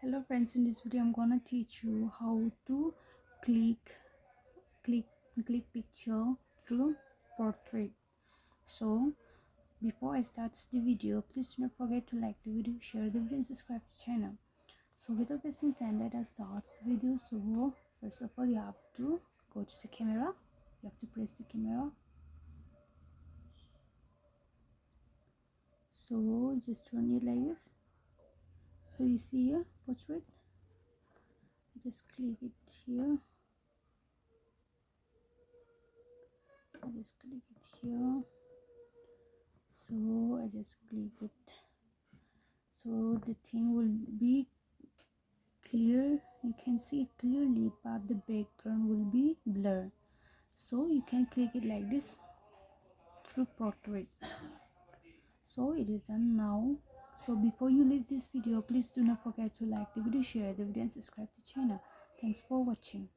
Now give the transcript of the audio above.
Hello friends, in this video I'm gonna teach you how to click click click picture through portrait. So before I start the video, please do not forget to like the video, share the video and subscribe to the channel. So without wasting time, let us start the video. So first of all, you have to go to the camera. You have to press the camera. So just turn it like this. So you see here portrait, just click it here. I just click it here. So I just click it, so the thing will be clear, you can see it clearly, but the background will be blur. So you can click it like this through portrait. So it is done now. So before you leave this video, please do not forget to like the video, share the video and subscribe to the channel. Thanks for watching.